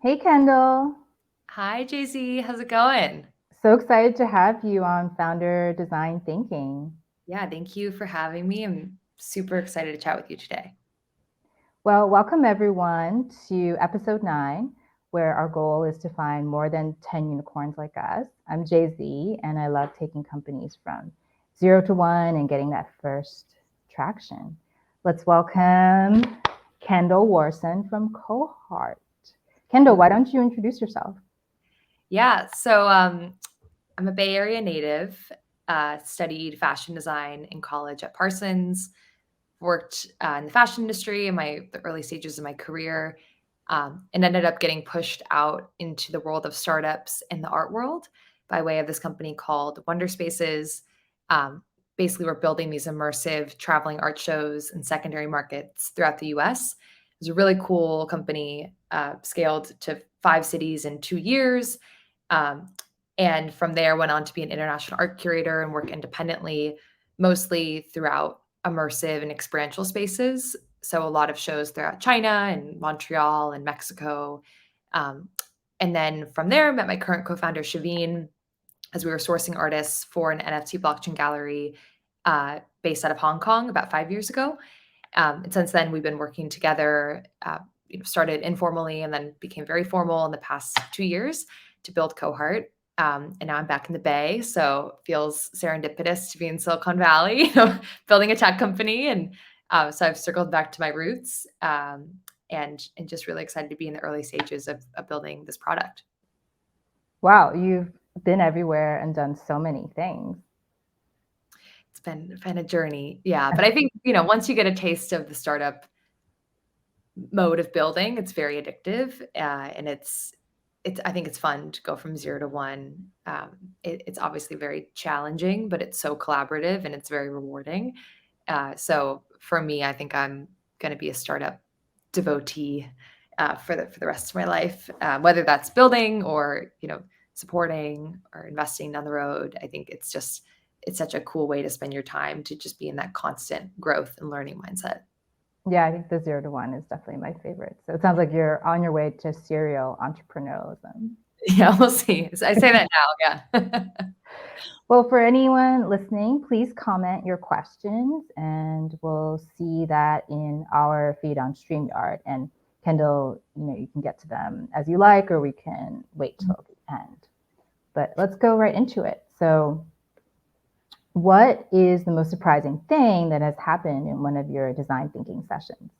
Hey Kendall, Hi, JC. How's it going? so excited to have you on Founder Design Thinking. Yeah, thank you for having me. I'm super excited to chat with you today. Well, welcome everyone to episode 9, where our goal is to find more than 10 unicorns like us. I'm Jay Z, and I love taking companies from 0 to 1 and getting that first traction. Let's welcome Kendall Warson from Cohart. Kendall, why don't you introduce yourself? Yeah, so I'm a Bay Area native, studied fashion design in college at Parsons, worked in the fashion industry in the early stages of my career, and ended up getting pushed out into the world of startups in the art world by way of this company called Wonder Spaces. Um, Basically, we're building these immersive traveling art shows in secondary markets throughout the US. It was a really cool company, scaled to 5 cities in 2 years. Um, and from there, went on to be an international art curator and work independently, mostly throughout immersive and experiential spaces. So a lot of shows throughout China and Montreal and Mexico. Um, and then from there, met my current co-founder Shaveen as we were sourcing artists for an NFT blockchain gallery based out of Hong Kong about 5 years ago. And since then, we've been working together. Started informally and then became very formal in the past 2 years to build Cohart. And now I'm back in the Bay, so it feels serendipitous to be in Silicon Valley, building a tech company. And so I've circled back to my roots, and just really excited to be in the early stages of building this product. Wow, you've been everywhere and done so many things. It's been a journey, yeah. But I think once you get a taste of the startup mode of building, it's very addictive, and it's I think it's fun to go from 0 to 1. It's obviously very challenging, but it's so collaborative and it's very rewarding. So for me, I think I'm going to be a startup devotee for the rest of my life, whether that's building or supporting or investing down the road. I think it's such a cool way to spend your time to just be in that constant growth and learning mindset. Yeah, I think the 0 to 1 is definitely my favorite. So it sounds like you're on your way to serial entrepreneurialism. Yeah, we'll see. I say that now. Yeah. Well, for anyone listening, please comment your questions and we'll see that in our feed on StreamYard. And Kendall, you can get to them as you like, or we can wait till the end. But let's go right into it. So, what is the most surprising thing that has happened in one of your design thinking sessions?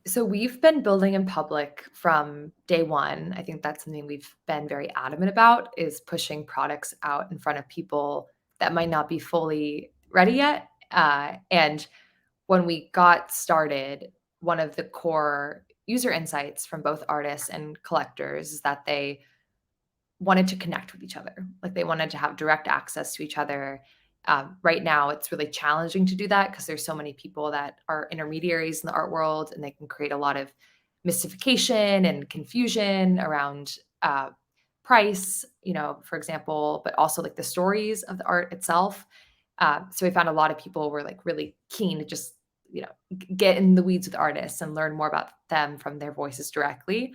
So we've been building in public from day one. I think that's something we've been very adamant about, is pushing products out in front of people that might not be fully ready yet. And when we got started, one of the core user insights from both artists and collectors is that they wanted to connect with each other. Like they wanted to have direct access to each other. Right now, it's really challenging to do that because there's so many people that are intermediaries in the art world, and they can create a lot of mystification and confusion around price, for example, but also like the stories of the art itself. So we found a lot of people were like really keen to just get in the weeds with artists and learn more about them from their voices directly.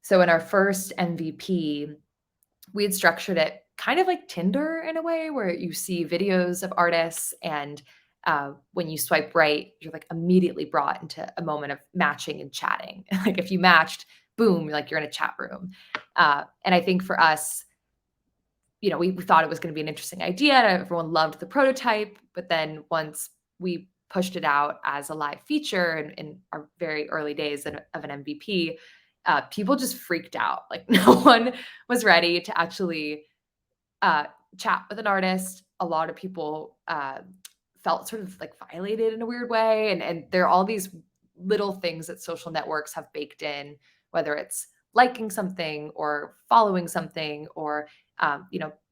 So in our first MVP, we had structured it kind of like Tinder in a way where you see videos of artists and when you swipe right, you're like immediately brought into a moment of matching and chatting. Like if you matched, boom, you're in a chat room. And I think for us, we thought it was going to be an interesting idea. Everyone loved the prototype, but then once we pushed it out as a live feature in our very early days of an MVP, people just freaked out. Like no one was ready to actually uh, chat with an artist. A lot of people felt sort of like violated in a weird way, and there are all these little things that social networks have baked in, whether it's liking something or following something or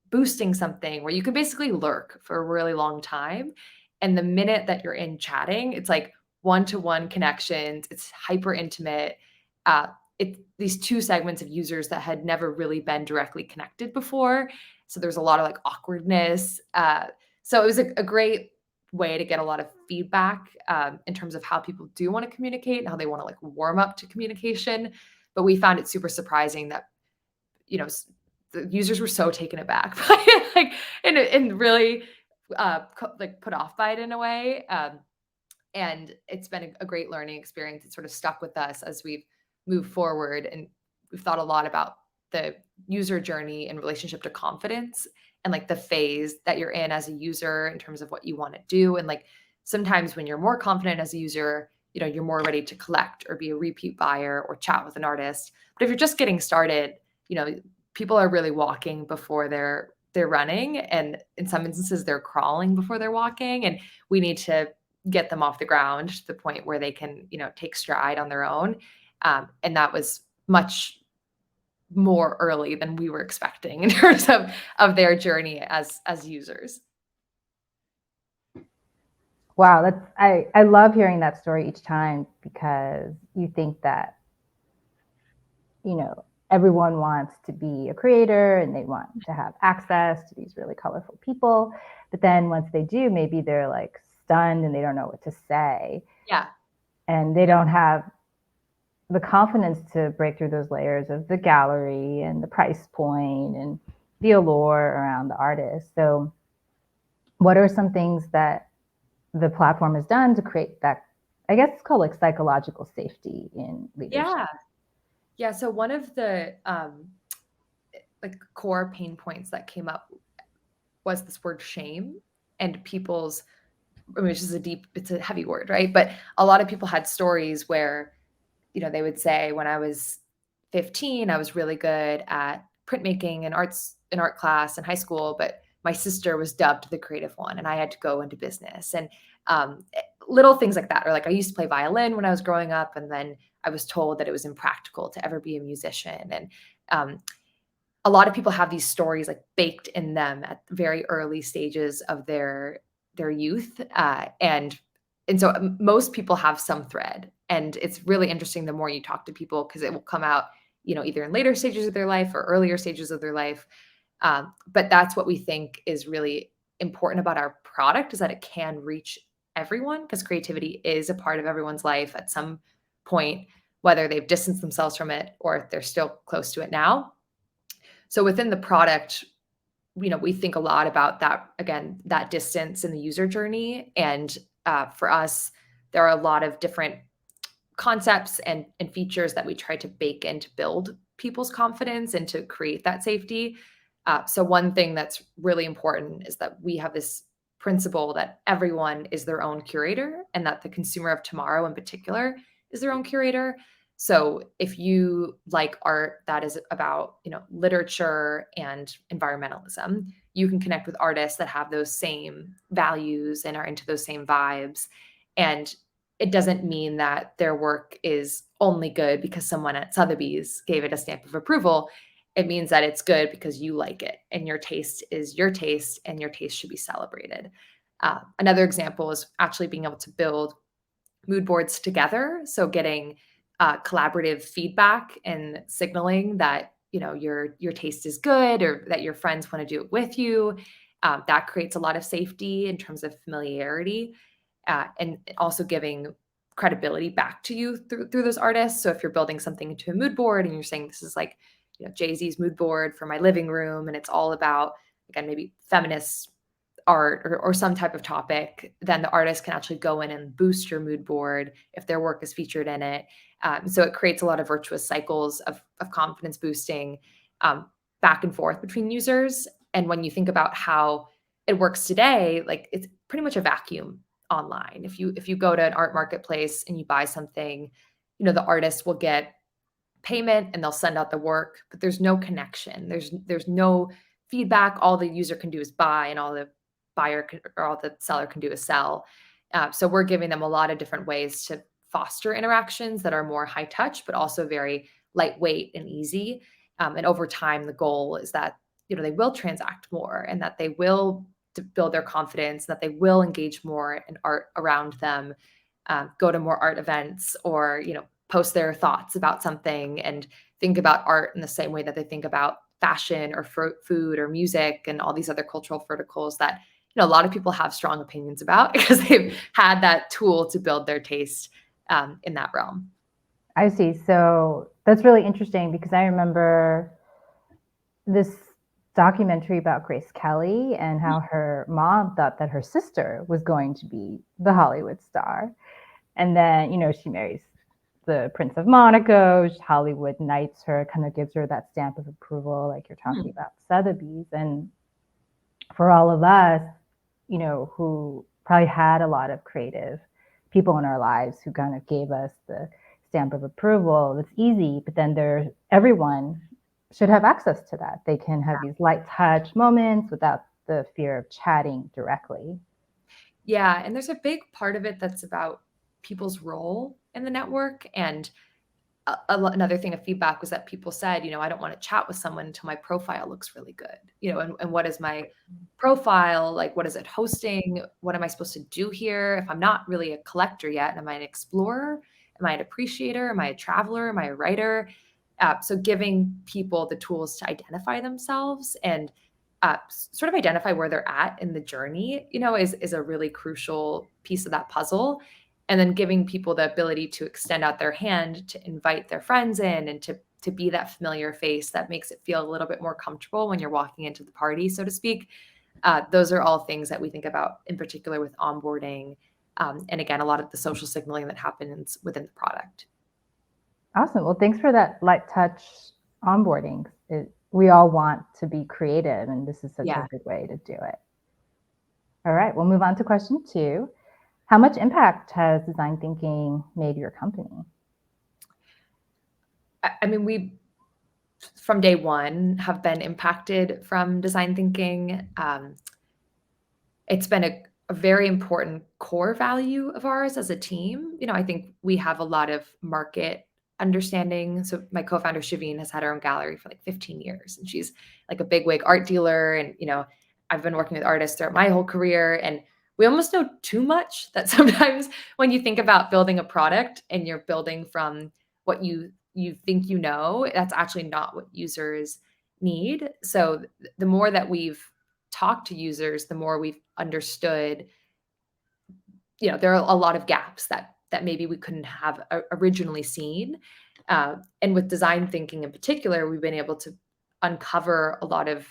boosting something, where you can basically lurk for a really long time. And the minute that you're in chatting, it's like one-to-one connections. It's hyper intimate. Uh, it's these two segments of users that had never really been directly connected before, so there's a lot of like awkwardness. So it was a great way to get a lot of feedback in terms of how people do want to communicate and how they want to like warm up to communication. But we found it super surprising that, the users were so taken aback by it, like, and really like put off by it in a way. And it's been a great learning experience. It sort of stuck with us as we've moved forward, and we've thought a lot about the user journey in relationship to confidence and like the phase that you're in as a user in terms of what you want to do. And like sometimes when you're more confident as a user, you're more ready to collect or be a repeat buyer or chat with an artist. But if you're just getting started, people are really walking before they're running, and in some instances they're crawling before they're walking, and we need to get them off the ground to the point where they can, take stride on their own. And that was much more early than we were expecting in terms of their journey as users. Wow, I love hearing that story each time, because you think that, everyone wants to be a creator and they want to have access to these really colorful people. But then once they do, maybe they're like stunned and they don't know what to say. Yeah. And they don't have the confidence to break through those layers of the gallery and the price point and the allure around the artist. So what are some things that the platform has done to create that, I guess it's called like psychological safety in leadership? Yeah. So one of the like core pain points that came up was this word shame, and people's, which is it's a heavy word, right? But a lot of people had stories where, they would say, when I was 15, I was really good at printmaking and art class in high school, but my sister was dubbed the creative one and I had to go into business. And little things like that. Or like I used to play violin when I was growing up, and then I was told that it was impractical to ever be a musician. And a lot of people have these stories like baked in them at very early stages of their youth. And so most people have some thread. And it's really interesting the more you talk to people, because it will come out, either in later stages of their life or earlier stages of their life. But that's what we think is really important about our product, is that it can reach everyone, because creativity is a part of everyone's life at some point, whether they've distanced themselves from it or if they're still close to it now. So within the product, we think a lot about that, again, that distance in the user journey. And for us, there are a lot of different concepts and features that we try to bake in to build people's confidence and to create that safety. So one thing that's really important is that we have this principle that everyone is their own curator, and that the consumer of tomorrow in particular is their own curator. So if you like art that is about, literature and environmentalism, you can connect with artists that have those same values and are into those same vibes. And it doesn't mean that their work is only good because someone at Sotheby's gave it a stamp of approval. It means that it's good because you like it, and your taste is your taste, and your taste should be celebrated. Another example is actually being able to build mood boards together. So getting collaborative feedback and signaling that, your taste is good, or that your friends want to do it with you. That creates a lot of safety in terms of familiarity, and also giving credibility back to you through those artists. So if you're building something into a mood board and you're saying, this is like, Jay-Z's mood board for my living room, and it's all about, again, maybe feminist art or some type of topic, then the artist can actually go in and boost your mood board if their work is featured in it. So it creates a lot of virtuous cycles of confidence boosting back and forth between users. And when you think about how it works today, like it's pretty much a vacuum online. If you go to an art marketplace and you buy something, the artist will get payment and they'll send out the work, but there's no connection. There's no feedback. All the user can do is buy, and all the seller can do is sell. So we're giving them a lot of different ways to foster interactions that are more high touch, but also very lightweight and easy. And over time, the goal is that, they will transact more, and that they will build their confidence, and that they will engage more in art around them, go to more art events, or, post their thoughts about something and think about art in the same way that they think about fashion or food or music and all these other cultural verticals that, a lot of people have strong opinions about because they've had that tool to build their taste in that realm. I see. So that's really interesting because I remember this documentary about Grace Kelly and how her mom thought that her sister was going to be the Hollywood star. And then, she marries the Prince of Monaco. Hollywood knights her, kind of gives her that stamp of approval, like you're talking about Sotheby's. And for all of us, who probably had a lot of creative people in our lives who kind of gave us the stamp of approval, it's easy, but then everyone should have access to that. They can have these light touch moments without the fear of chatting directly. Yeah, and there's a big part of it that's about people's role in the network. And another thing of feedback was that people said, I don't want to chat with someone until my profile looks really good. And what is my profile? Like, what is it hosting? What am I supposed to do here? If I'm not really a collector yet, am I an explorer? Am I an appreciator? Am I a traveler? Am I a writer? So giving people the tools to identify themselves and sort of identify where they're at in the journey, is a really crucial piece of that puzzle. And then giving people the ability to extend out their hand to invite their friends in and to be that familiar face that makes it feel a little bit more comfortable when you're walking into the party, so to speak. Those are all things that we think about in particular with onboarding. And again, a lot of the social signaling that happens within the product. Awesome. Well, thanks for that light touch onboarding. We all want to be creative, and this is such a good way to do it. All right, we'll move on to question 2. How much impact has design thinking made your company? I mean, we, from day one, have been impacted from design thinking. It's been a very important core value of ours as a team. I think we have a lot of market understanding. So my co-founder Shaveen has had her own gallery for like 15 years, and she's like a bigwig art dealer. And I've been working with artists throughout my whole career, and we almost know too much that sometimes when you think about building a product and you're building from what you think that's actually not what users need. So the more that we've talked to users, the more we've understood, there are a lot of gaps that maybe we couldn't have originally seen. And with design thinking in particular, we've been able to uncover a lot of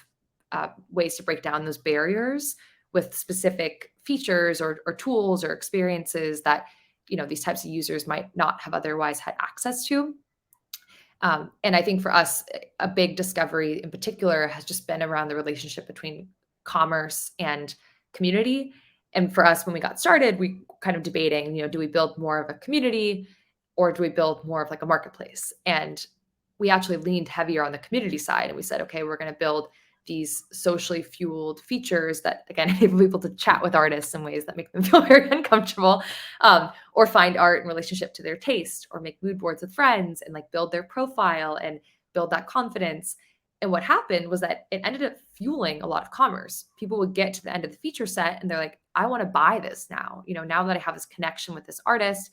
ways to break down those barriers with specific features or tools or experiences that, these types of users might not have otherwise had access to. And I think for us, a big discovery in particular has just been around the relationship between commerce and community. And for us, when we got started, we kind of debating, do we build more of a community or do we build more of like a marketplace? And we actually leaned heavier on the community side. And we said, okay, we're going to build these socially fueled features that, again, enable people to chat with artists in ways that make them feel very uncomfortable, or find art in relationship to their taste, or make mood boards with friends and like build their profile and build that confidence. And what happened was that it ended up fueling a lot of commerce. People would get to the end of the feature set and they're like, I want to buy this now. Now that I have this connection with this artist,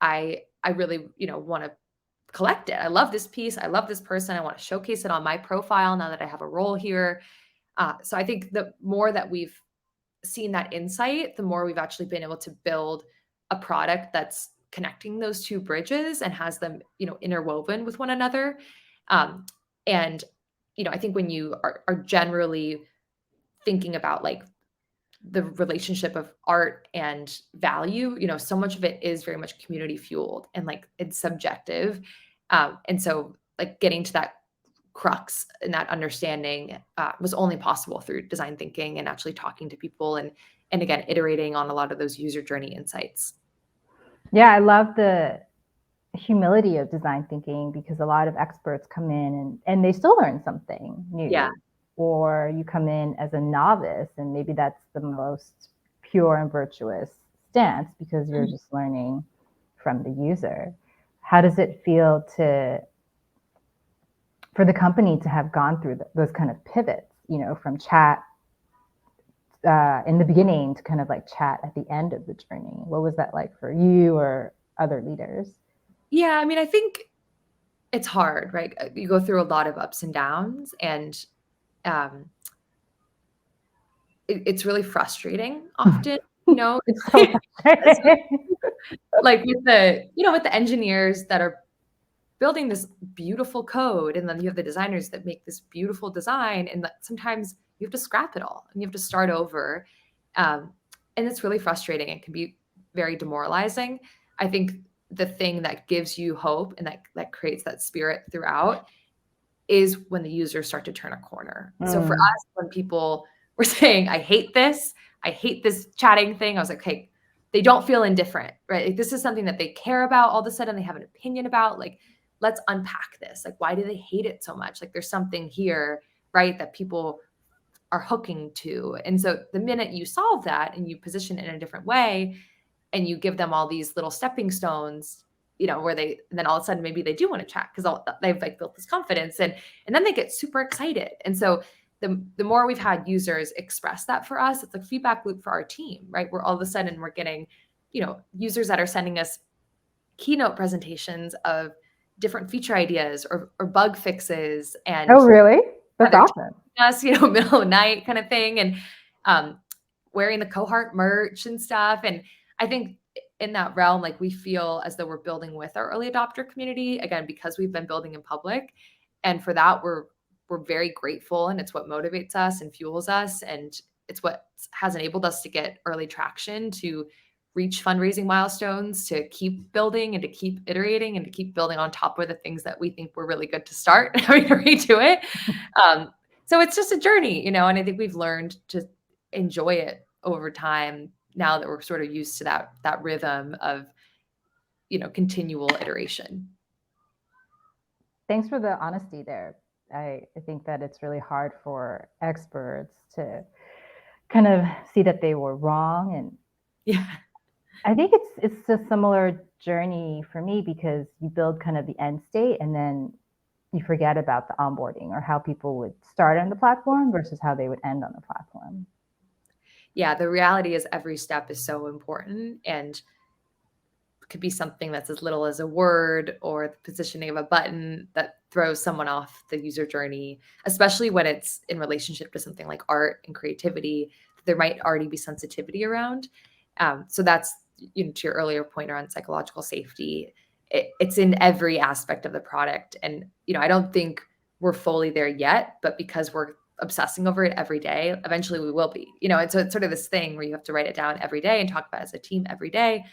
I really, want to collect it. I love this piece. I love this person. I want to showcase it on my profile now that I have a role here. So I think the more that we've seen that insight, the more we've actually been able to build a product that's connecting those two bridges and has them, interwoven with one another. And, I think when you are generally thinking about like the relationship of art and value, so much of it is very much community fueled and like it's subjective. And so like getting to that crux and that understanding was only possible through design thinking and actually talking to people and again, iterating on a lot of those user journey insights. Yeah, I love the humility of design thinking because a lot of experts come in and they still learn something new. Yeah. Or you come in as a novice and maybe that's the most pure and virtuous stance because you're just learning from the user. How does it feel for the company to have gone through those kind of pivots, from chat in the beginning to kind of like chat at the end of the journey? What was that like for you or other leaders? Yeah, I mean, I think it's hard, right? You go through a lot of ups and downs, and it's really frustrating often, you know, It's so frustrating. like with the engineers that are building this beautiful code, and then you have the designers that make this beautiful design, and that sometimes you have to scrap it all and you have to start over. Um, and it's really frustrating. It can be very demoralizing. I think the thing that gives you hope and that creates that spirit throughout is when the users start to turn a corner. So for Mm. us, when people were saying, I hate this chatting thing, I was like, okay, they don't feel indifferent, right? Like, this is something that they care about. All of a sudden they have an opinion about, like, let's unpack this. Like, why do they hate it so much? Like, there's something here, right, that people are hooking to. And so the minute you solve that and you position it in a different way, and you give them all these little stepping stones, where and then all of a sudden maybe they do want to chat because they've like built this confidence, and then they get super excited. And so the more we've had users express that for us, it's a feedback loop for our team, right? Where all of a sudden we're getting, users that are sending us keynote presentations of different feature ideas or bug fixes, and Oh, really? That's they're awesome. us, middle of the night kind of thing, and um, wearing the Cohart merch and stuff. And I think in that realm, like, we feel as though we're building with our early adopter community, again, because we've been building in public. And for that, we're very grateful, and it's what motivates us and fuels us. And it's what has enabled us to get early traction, to reach fundraising milestones, to keep building and to keep iterating and to keep building on top of the things that we think were really good to start and having to redo it. So it's just a journey, and I think we've learned to enjoy it over time now that we're sort of used to that rhythm of, continual iteration. Thanks for the honesty there. I think that it's really hard for experts to kind of see that they were wrong. And Yeah. I think it's a similar journey for me, because you build kind of the end state and then you forget about the onboarding, or how people would start on the platform versus how they would end on the platform. Yeah, the reality is every step is so important, and could be something that's as little as a word or the positioning of a button that throws someone off the user journey, especially when it's in relationship to something like art and creativity. There might already be sensitivity around. So that's, to your earlier point around psychological safety. It's in every aspect of the product. And, I don't think we're fully there yet, but because we're obsessing over it every day, eventually we will be, and so it's sort of this thing where you have to write it down every day and talk about it as a team every day,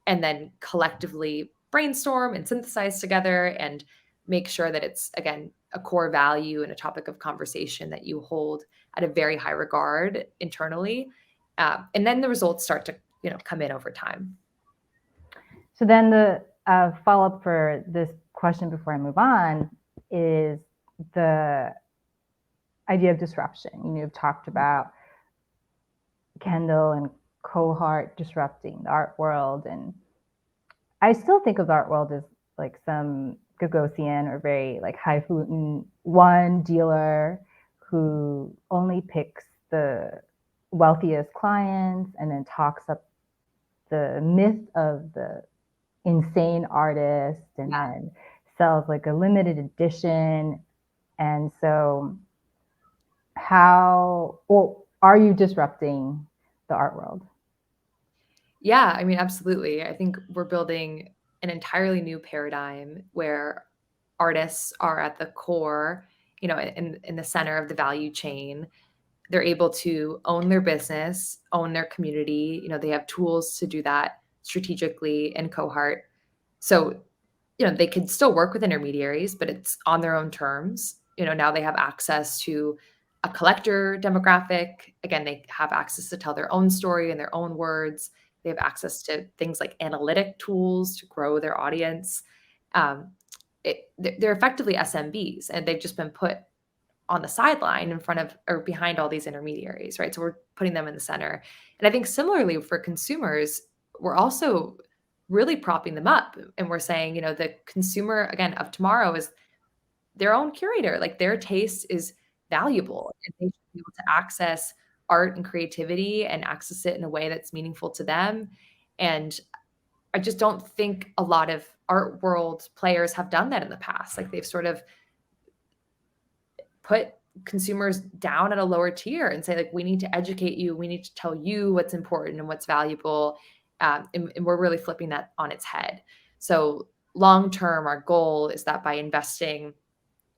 and then collectively brainstorm and synthesize together and make sure that it's, again, a core value and a topic of conversation that you hold at a very high regard internally. And then the results start to, come in over time. So then the follow-up for this question before I move on is the idea of disruption. You've talked about Kendall and Cohart disrupting the art world, and I still think of the art world as like some Gagosian or very like highfalutin one dealer who only picks the wealthiest clients and then talks up the myth of the insane artist, and then sells like a limited edition. And so are you disrupting the art world? Yeah, I mean, absolutely. I think we're building an entirely new paradigm where artists are at the core, in the center of the value chain. They're able to own their business, own their community. They have tools to do that strategically in Cohart. So, they could still work with intermediaries, but it's on their own terms. Now they have access to a collector demographic. Again, they have access to tell their own story in their own words. They have access to things like analytic tools to grow their audience. They're effectively SMBs, and they've just been put on the sideline in front of or behind all these intermediaries, right? So we're putting them in the center. And I think similarly for consumers, we're also really propping them up. And we're saying, the consumer, again, of tomorrow is their own curator. Like, their taste is valuable, and they should be able to access art and creativity and access it in a way that's meaningful to them. And I just don't think a lot of art world players have done that in the past. Like, they've sort of put consumers down at a lower tier and say, like, we need to educate you. We need to tell you what's important and what's valuable. And we're really flipping that on its head. So long term, our goal is that by investing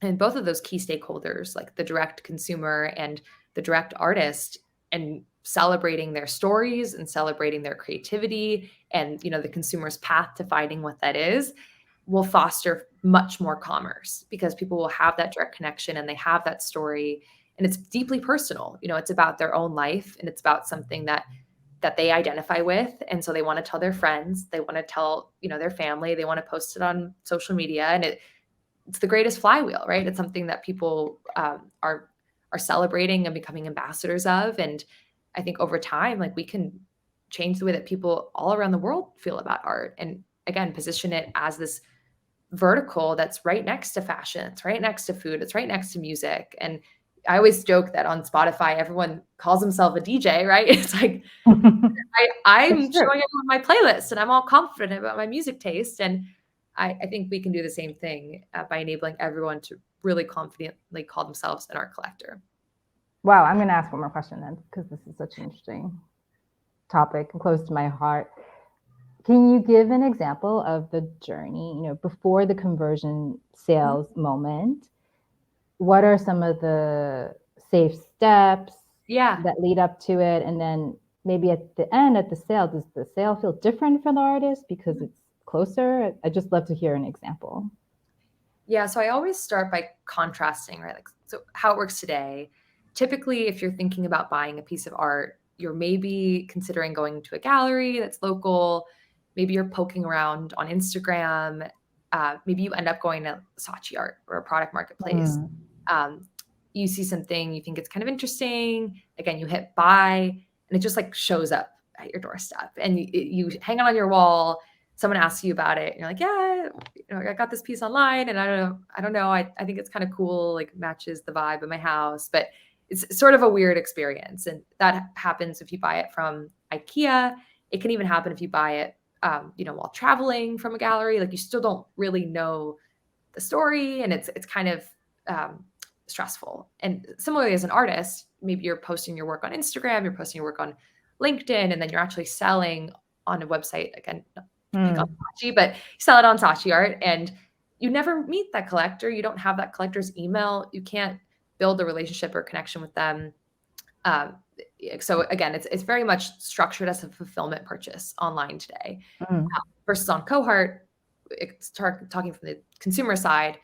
in both of those key stakeholders, like the direct consumer and the direct artist, and celebrating their stories and celebrating their creativity and, you know, the consumer's path to finding what that is, will foster much more commerce, because people will have that direct connection and they have that story, and it's deeply personal. You know, it's about their own life, and it's about something that they identify with, and so they want to tell their friends, they want to tell, you know, their family, they want to post it on social media, and it's the greatest flywheel, right? It's something that people are celebrating and becoming ambassadors of. And I think over time, like, we can change the way that people all around the world feel about art, and again, position it as this vertical that's right next to fashion, it's right next to food, it's right next to music. And I always joke that on Spotify, everyone calls himself a DJ, right? It's like, I'm showing everyone my playlist and I'm all confident about my music taste. And I think we can do the same thing by enabling everyone to really confidently call themselves an art collector. Wow, I'm going to ask one more question then, because this is such an interesting topic and close to my heart. Can you give an example of the journey, you know, before the conversion sales moment? What are some of the safe steps that lead up to it? And then maybe at the end, at the sale, does the sale feel different for the artist because it's closer? I'd just love to hear an example. Yeah, so I always start by contrasting, right? Like, so how it works today. Typically, if you're thinking about buying a piece of art, you're maybe considering going to a gallery that's local. Maybe you're poking around on Instagram. Maybe you end up going to Saatchi Art or a product marketplace. You see something, you think it's kind of interesting. Again, you hit buy, and it just like shows up at your doorstep, and you hang it on your wall. Someone asks you about it, and you're like, yeah, you know, I got this piece online, and I don't know. I think it's kind of cool, like matches the vibe of my house, but it's sort of a weird experience. And that happens if you buy it from IKEA. It can even happen if you buy it, you know, while traveling from a gallery. Like, you still don't really know the story, and it's kind of stressful. And similarly, as an artist, maybe you're posting your work on Instagram, you're posting your work on LinkedIn, and then you're actually selling on a website. Again, pick on Saatchi, but you sell it on Saatchi Art, and you never meet that collector. You don't have that collector's email. You can't build a relationship or connection with them. So again, it's very much structured as a fulfillment purchase online today. Versus on Cohart, it's talking from the consumer side.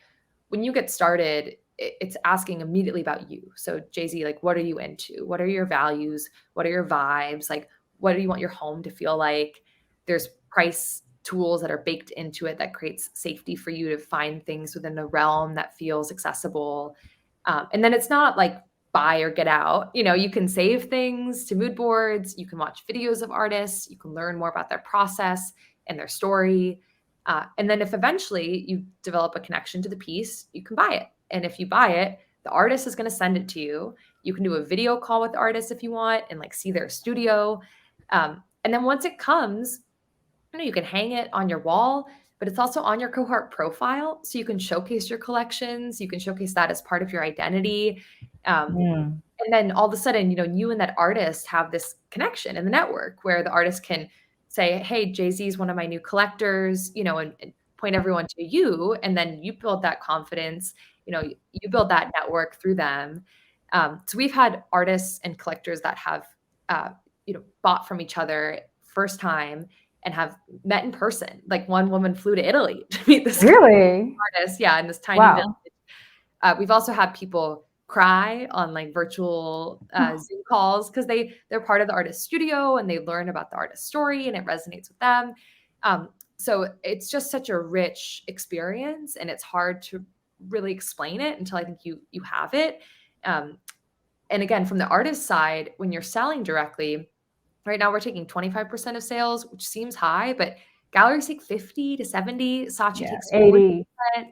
When you get started, it's asking immediately about you. So Jay-Z, like, what are you into? What are your values? What are your vibes? Like, what do you want your home to feel like? There's price tools that are baked into it that creates safety for you to find things within a realm that feels accessible. And then it's not like buy or get out. You know, you can save things to mood boards. You can watch videos of artists. You can learn more about their process and their story. And then if eventually you develop a connection to the piece, you can buy it. And if you buy it, the artist is going to send it to you. You can do a video call with the artist if you want, and like see their studio. And then once it comes, you know, you can hang it on your wall, but it's also on your Cohart profile. So you can showcase your collections. You can showcase that as part of your identity. And then all of a sudden, you know, you and that artist have this connection in the network where the artist can say, hey, Jay-Z is one of my new collectors, you know, and point everyone to you. And then you build that confidence, you know, you build that network through them. So we've had artists and collectors that have, you know, bought from each other first time and have met in person. Like, one woman flew to Italy to meet this artist. Yeah. In this tiny village. We've also had people cry on like virtual Zoom calls because they're part of the artist's studio and they learn about the artist's story and it resonates with them. So it's just such a rich experience, and it's hard to really explain it until I think you have it. And again, from the artist side, when you're selling directly, right now we're taking 25% of sales, which seems high, but galleries take 50 to 70, Saatchi takes 80%.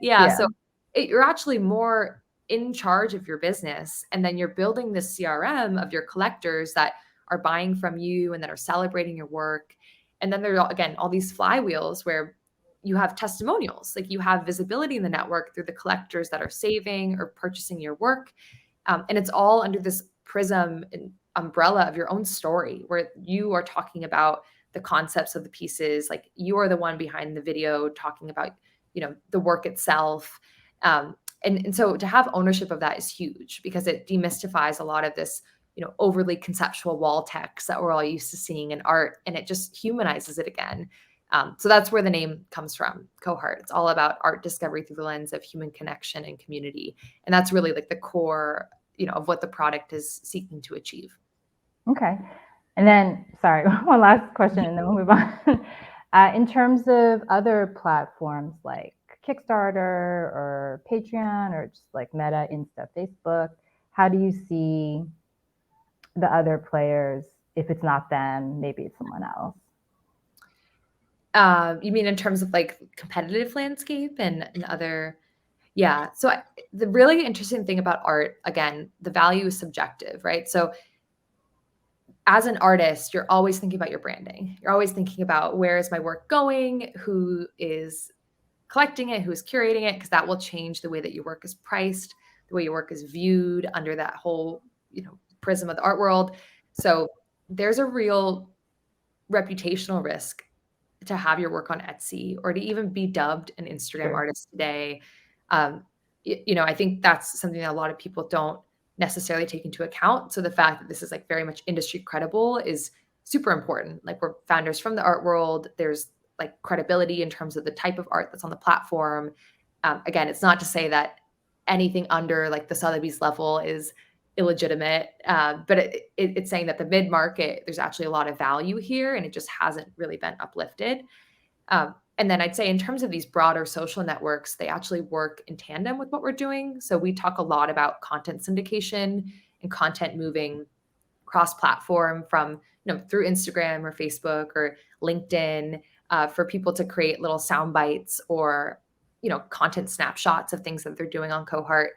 Yeah. So you're actually more in charge of your business. And then you're building this CRM of your collectors that are buying from you and that are celebrating your work. And then there are, again, all these flywheels where you have testimonials, like you have visibility in the network through the collectors that are saving or purchasing your work. And it's all under this prism and umbrella of your own story, where you are talking about the concepts of the pieces. Like, you are the one behind the video talking about, the work itself. And so to have ownership of that is huge, because it demystifies a lot of this, overly conceptual wall text that we're all used to seeing in art, and it just humanizes it again. So that's where the name comes from, Cohart. It's all about art discovery through the lens of human connection and community. And that's really like the core, of what the product is seeking to achieve. Okay. And then, sorry, one last question and then we'll move on. In terms of other platforms like Kickstarter or Patreon or just like Meta, Insta, Facebook, how do you see the other players? If it's not them, maybe it's someone else. You mean in terms of like competitive landscape and other? Yeah. So the really interesting thing about art, again, the value is subjective, right? So as an artist, you're always thinking about your branding. You're always thinking about, where is my work going? Who is collecting it? Who's curating it? Because that will change the way that your work is priced, the way your work is viewed under that whole, prism of the art world. So there's a real reputational risk to have your work on Etsy, or to even be dubbed an Instagram artist today. I think that's something that a lot of people don't necessarily take into account. So the fact that this is like very much industry credible is super important. Like, we're founders from the art world. There's like credibility in terms of the type of art that's on the platform. Again, it's not to say that anything under like the Sotheby's level is illegitimate, but it's saying that the mid-market, there's actually a lot of value here, and it just hasn't really been uplifted. And then I'd say in terms of these broader social networks, they actually work in tandem with what we're doing. So we talk a lot about content syndication and content moving cross-platform from, through Instagram or Facebook or LinkedIn, for people to create little sound bites or, content snapshots of things that they're doing on Cohart.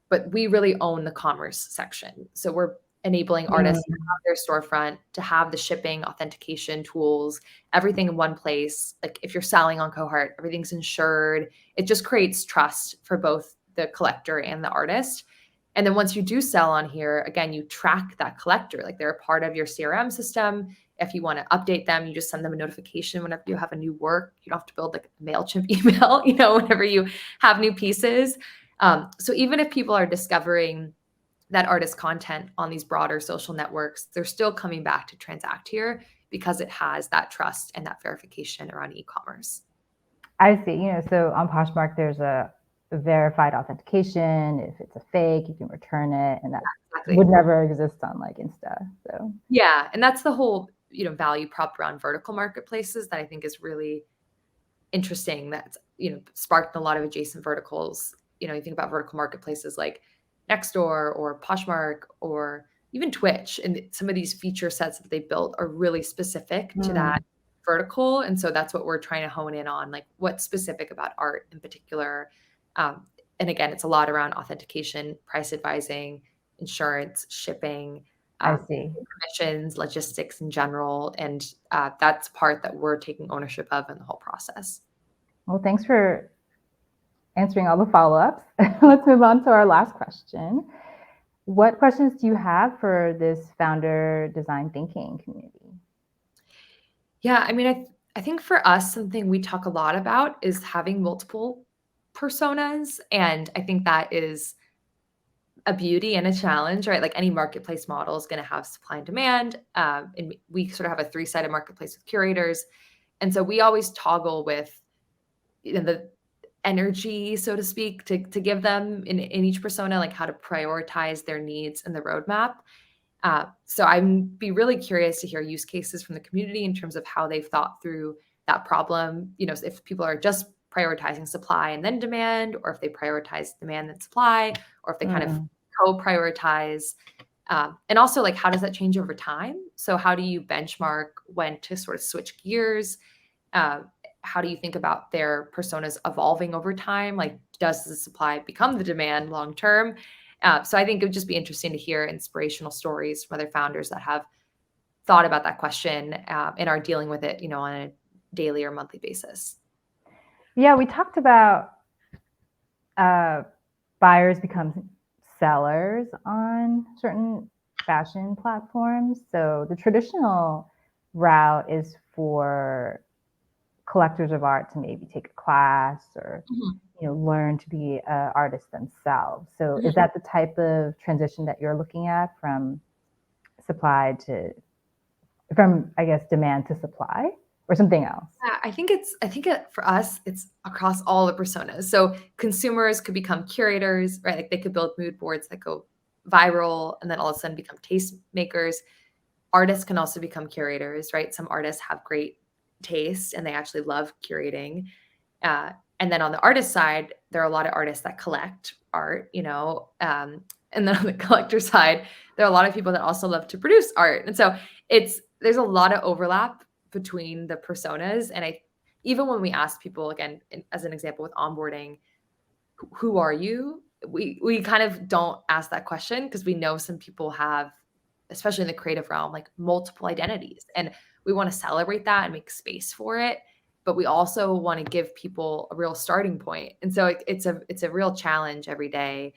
But we really own the commerce section. So we're enabling artists to have their storefront, to have the shipping authentication tools, everything in one place. Like, if you're selling on Cohart, everything's insured. It just creates trust for both the collector and the artist. And then once you do sell on here, again, you track that collector. Like, they're a part of your CRM system. If you want to update them, you just send them a notification whenever you have a new work. You don't have to build like a MailChimp email, whenever you have new pieces. So even if people are discovering that artist content on these broader social networks, they're still coming back to transact here, because it has that trust and that verification around e-commerce. I see. So on Poshmark, there's a verified authentication. If it's a fake, you can return it, and that would never exist on like Insta. So yeah, and that's the whole value prop around vertical marketplaces that I think is really interesting. That's sparked a lot of adjacent verticals. You think about vertical marketplaces like Nextdoor or Poshmark or even Twitch, and some of these feature sets that they built are really specific to that vertical. And so that's what we're trying to hone in on, like what's specific about art in particular. And again, it's a lot around authentication, price advising, insurance, shipping, I see. commissions, logistics in general. And that's part that we're taking ownership of in the whole process. Well, thanks for answering all the follow-ups. Let's move on to our last question. What questions do you have for this founder design thinking community? Yeah, I mean, I think for us, something we talk a lot about is having multiple personas. And I think that is a beauty and a challenge, right? Like, any marketplace model is going to have supply and demand. And we sort of have a three-sided marketplace with curators. And so we always toggle with the energy, so to speak, to give them in each persona, like how to prioritize their needs in the roadmap. So I'd be really curious to hear use cases from the community in terms of how they've thought through that problem. If people are just prioritizing supply and then demand, or if they prioritize demand and supply, or if they kind of co-prioritize. And also, like, how does that change over time? So how do you benchmark when to sort of switch gears? How do you think about their personas evolving over time? Like, does the supply become the demand long term? So I think it would just be interesting to hear inspirational stories from other founders that have thought about that question and are dealing with it, on a daily or monthly basis. Yeah, we talked about buyers become sellers on certain fashion platforms. So the traditional route is for collectors of art to maybe take a class or learn to be an artist themselves. So is that the type of transition that you're looking at from I guess, demand to supply, or something else? Yeah, I think for us, it's across all the personas. So consumers could become curators, right? Like they could build mood boards that go viral and then all of a sudden become taste makers. Artists can also become curators, right? Some artists have great taste and they actually love curating. Uh, and then on the artist side, there are a lot of artists that collect art, and then on the collector side, there are a lot of people that also love to produce art. And so there's a lot of overlap between the personas. And even when we ask people, again, as an example with onboarding, who are you? We kind of don't ask that question because we know some people have, especially in the creative realm, like multiple identities. And we want to celebrate that and make space for it. But we also want to give people a real starting point. And so it's a real challenge every day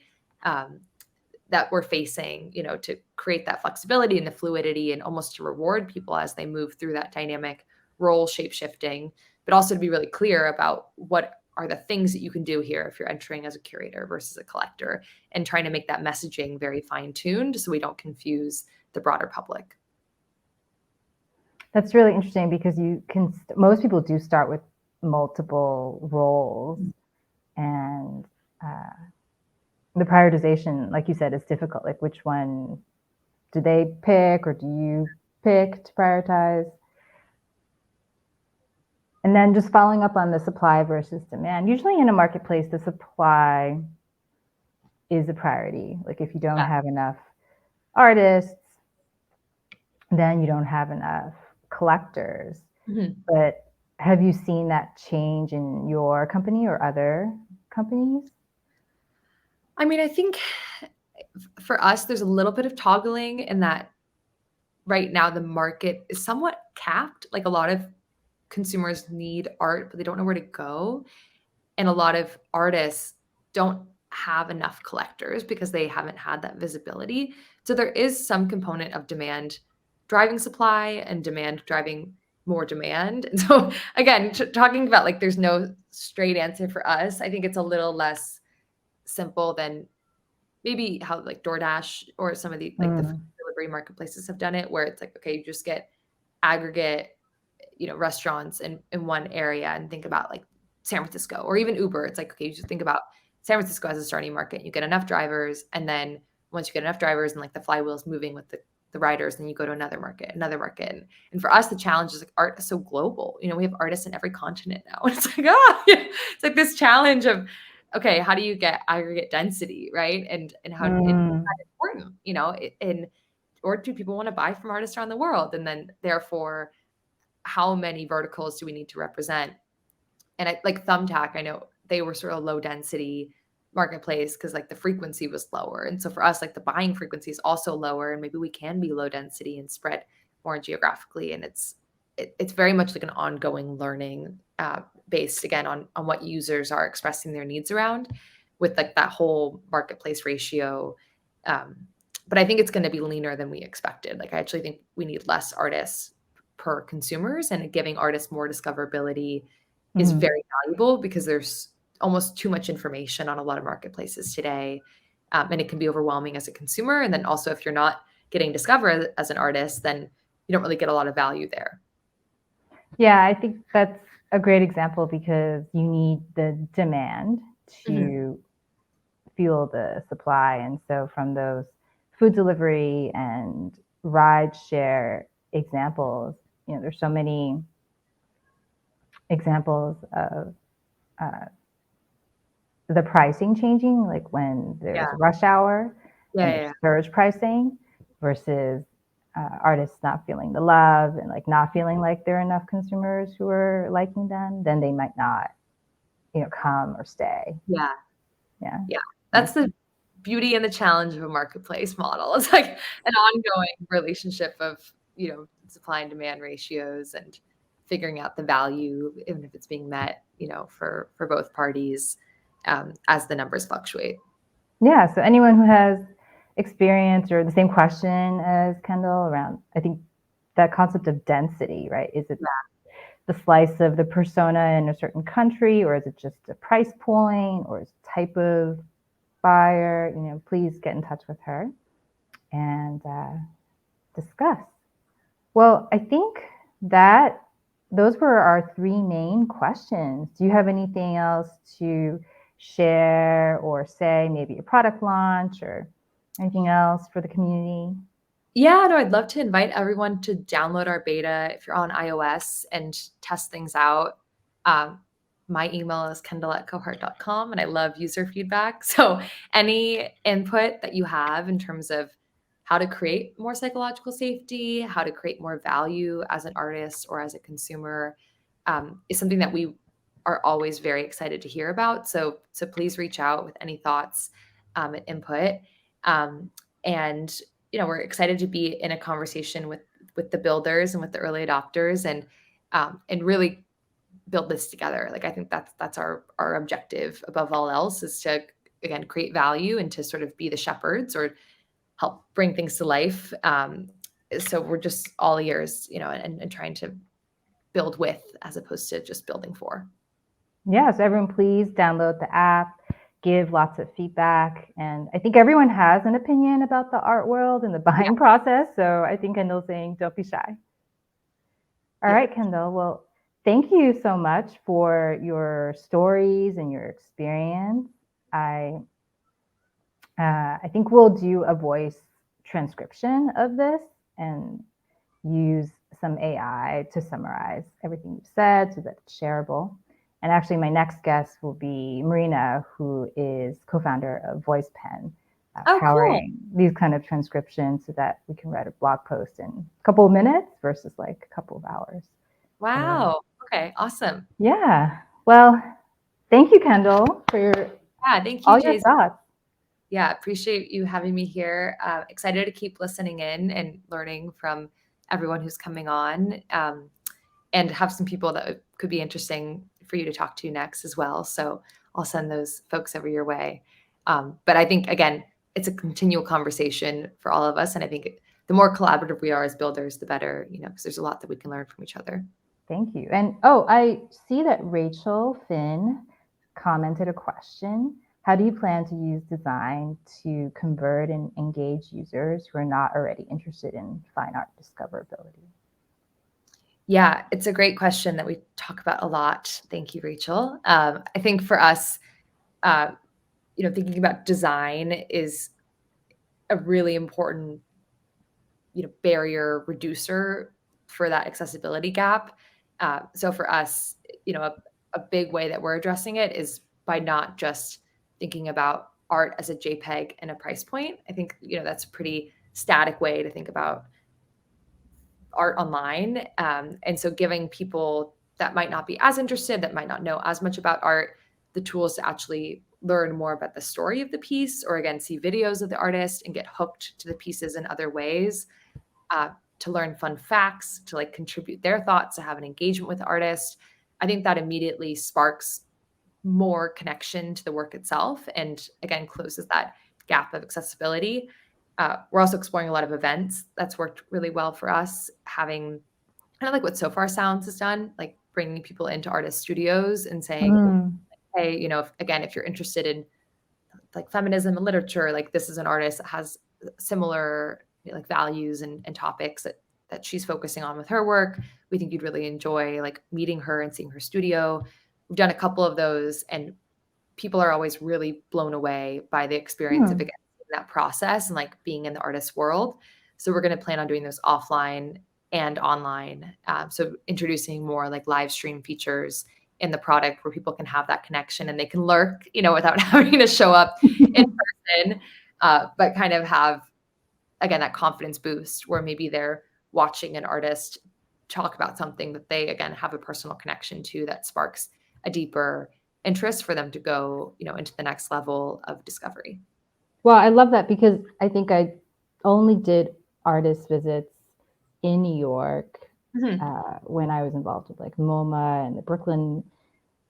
that we're facing, to create that flexibility and the fluidity and almost to reward people as they move through that dynamic role shape shifting, but also to be really clear about what are the things that you can do here if you're entering as a curator versus a collector, and trying to make that messaging very fine tuned so we don't confuse the broader public. That's really interesting because most people do start with multiple roles, and the prioritization, like you said, is difficult. Like, which one do they pick, or do you pick to prioritize? And then just following up on the supply versus demand. Usually in a marketplace, the supply is a priority. Like if you don't have enough artists, then you don't have enough collectors. But have you seen that change in your company or other companies? I mean, I think for us, there's a little bit of toggling in that right now the market is somewhat capped. Like a lot of consumers need art, but they don't know where to go. And a lot of artists don't have enough collectors because they haven't had that visibility. So there is some component of demand driving supply and demand driving more demand. And so again, talking about like there's no straight answer for us, I think it's a little less simple than maybe how like DoorDash or some of the like the food delivery marketplaces have done it, where it's like, okay, you just get aggregate, restaurants in one area and think about like San Francisco or even Uber. It's like, okay, you just think about San Francisco as a starting market. You get enough drivers, and then once you get enough drivers and like the flywheel is moving with the riders, then you go to another market. And for us, the challenge is like art is so global. We have artists in every continent now. And it's like, it's like this challenge of, okay, how do you get aggregate density, right? And how and that's important, or do people want to buy from artists around the world? And then therefore, how many verticals do we need to represent? And like Thumbtack, I know they were sort of low density marketplace because like the frequency was lower. And so for us, like the buying frequency is also lower, and maybe we can be low density and spread more geographically. And it's very much like an ongoing learning based again on what users are expressing their needs around with like that whole marketplace ratio. But I think it's going to be leaner than we expected. Like I actually think we need less artists per consumers, and giving artists more discoverability is very valuable because there's almost too much information on a lot of marketplaces today. And it can be overwhelming as a consumer. And then also if you're not getting discovered as an artist, then you don't really get a lot of value there. Yeah, I think that's a great example because you need the demand to fuel the supply. And so from those food delivery and ride share examples, there's so many examples of the pricing changing, like when there's rush hour and there's surge pricing versus artists not feeling the love and like not feeling like there are enough consumers who are liking them, then they might not, come or stay. Yeah. That's the beauty and the challenge of a marketplace model. It's like an ongoing relationship of, supply and demand ratios and figuring out the value, even if it's being met, for both parties as the numbers fluctuate. Yeah, so anyone who has experience or the same question as Kendall around, I think that concept of density, right? Is it the slice of the persona in a certain country, or is it just a price point, or is it type of buyer? Please get in touch with her and discuss. Well, I think that those were our three main questions. Do you have anything else to share or say, maybe a product launch or anything else for the community? Yeah, no, I'd love to invite everyone to download our beta if you're on iOS and test things out. Um, my email is kendall@cohart.com, and I love user feedback. So any input that you have in terms of how to create more psychological safety, how to create more value as an artist or as a consumer, is something that we are always very excited to hear about. So please reach out with any thoughts and input. Um, and we're excited to be in a conversation with the builders and with the early adopters, and really build this together. Like, I think that's our objective above all else, is to, again, create value and to sort of be the shepherds or help bring things to life. So we're just all ears, and trying to build with as opposed to just building for. Yeah, so everyone please download the app, give lots of feedback. And I think everyone has an opinion about the art world and the buying process. So I think Kendall's saying, don't be shy. All right, Kendall. Well, thank you so much for your stories and your experience. I think we'll do a voice transcription of this and use some AI to summarize everything you've said so that it's shareable. And actually, my next guest will be Marina, who is co-founder of VoicePen, powering these kind of transcriptions so that we can write a blog post in a couple of minutes versus like a couple of hours. Wow. Okay. Awesome. Yeah. Well, thank you, Kendall, for thank you, all your Jason. thoughts. Yeah, appreciate you having me here. Excited to keep listening in and learning from everyone who's coming on, and have some people that could be interesting for you to talk to next as well. So I'll send those folks over your way. But I think, again, it's a continual conversation for all of us. And I think the more collaborative we are as builders, the better, because there's a lot that we can learn from each other. Thank you. And I see that Rachel Finn commented a question. How do you plan to use design to convert and engage users who are not already interested in fine art discoverability? Yeah, it's a great question that we talk about a lot. Thank you, Rachel. I think for us, thinking about design is a really important, barrier reducer for that accessibility gap. So for us, a big way that we're addressing it is by not just thinking about art as a JPEG and a price point. I think, that's a pretty static way to think about art online. And so giving people that might not be as interested, that might not know as much about art, the tools to actually learn more about the story of the piece, or again, see videos of the artist and get hooked to the pieces in other ways, to learn fun facts, to like contribute their thoughts, to have an engagement with the artist. I think that immediately sparks more connection to the work itself, and again, closes that gap of accessibility. We're also exploring a lot of events. That's worked really well for us, having kind of like what So Far Sounds has done, like bringing people into artist studios and saying, hey, if you're interested in like feminism and literature, like this is an artist that has similar like values and topics that she's focusing on with her work. We think you'd really enjoy like meeting her and seeing her studio. We've done a couple of those, and people are always really blown away by the experience of, again, that process and like being in the artist's world. So we're going to plan on doing those offline and online. So introducing more like live stream features in the product where people can have that connection and they can lurk, without having to show up in person, but kind of have, again, that confidence boost where maybe they're watching an artist talk about something that they, again, have a personal connection to, that sparks a deeper interest for them to go, into the next level of discovery. Well, I love that, because I think I only did artist visits in New York when I was involved with like MoMA and the Brooklyn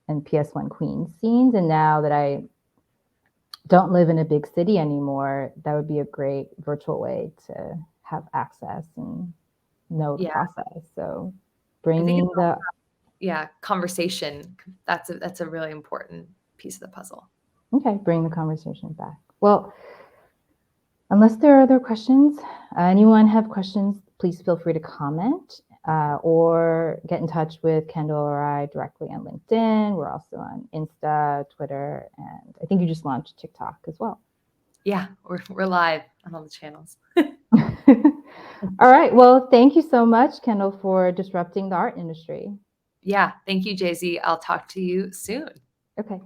and PS1 Queens scenes. And now that I don't live in a big city anymore, that would be a great virtual way to have access and know the Yeah, process. So I think bringing it's the conversation. That's a really important piece of the puzzle. bring the conversation back. Well, unless there are other questions, anyone have questions, please feel free to comment or get in touch with Kendall or I directly on LinkedIn. We're also on Insta, Twitter, and I think you just launched TikTok as well. Yeah, we're live on all the channels. All right. Well, thank you so much, Kendall, for disrupting the art industry. Yeah, thank you, Jay-Z. I'll talk to you soon. Okay.